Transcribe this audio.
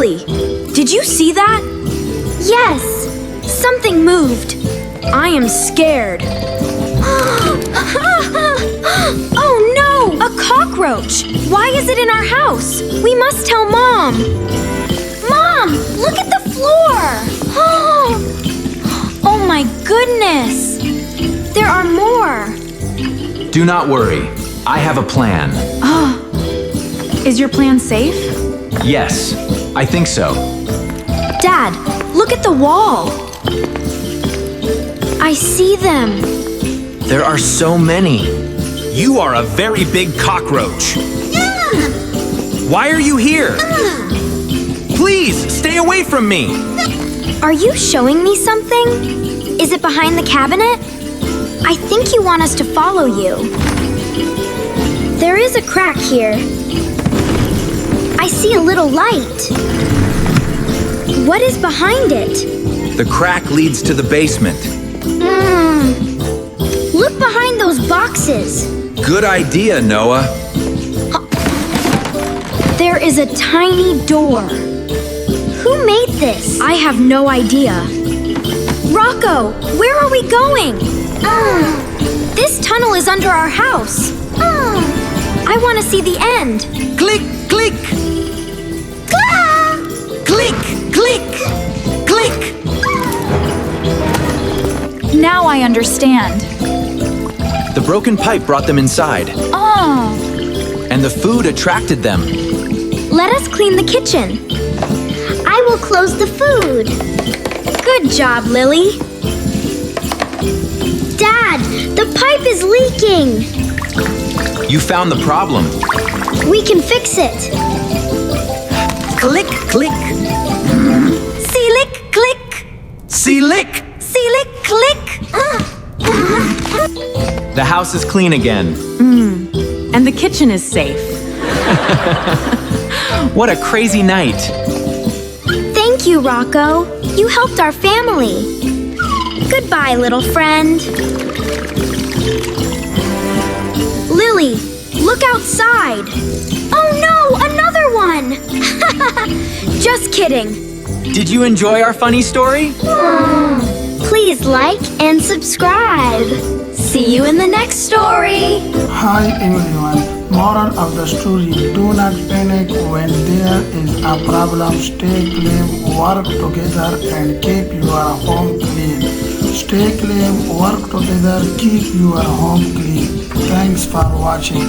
Lily, did you see that? Yes, something moved. I am scared. Oh no! A cockroach! Why is it in our house? We must tell Mom. Mom, look at the floor! Oh my goodness! There are more. Do not worry. I have a plan. Is your plan safe? Yes, I think so. Dad, look at the wall. I see them. There are so many. You are a very big cockroach. Why are you here? Please, stay away from me. Are you showing me something? Is it behind the cabinet? I think you want us to follow you. There is a crack here. I see a little light. What is behind it? The crack leads to the basement. Look behind those boxes. Good idea, Noah. There is a tiny door. Who made this? I have no idea. Rocco, where are we going? This tunnel is under our house. I want to see the end. Click, click. Click, click, click. Now I understand. The broken pipe brought them inside, Oh, and the food attracted them. Let us clean the kitchen. I will close the food. good job, Lily. Dad, the pipe is leaking. You found the problem. We can fix it. Click, click. See-lick, click. See-lick. See-lick, click. The house is clean again. And the kitchen is safe. What a crazy night. Thank you, Rocco. You helped our family. Goodbye, little friend. Lily, look outside. Oh no, another one! Just kidding. Did you enjoy our funny story? Please like and subscribe. See you in the next story. Hi everyone. Moral of the story: do not panic when there is a problem. Stay calm, work together, and keep your home clean. Stay calm, work together, keep your home clean. Thanks for watching.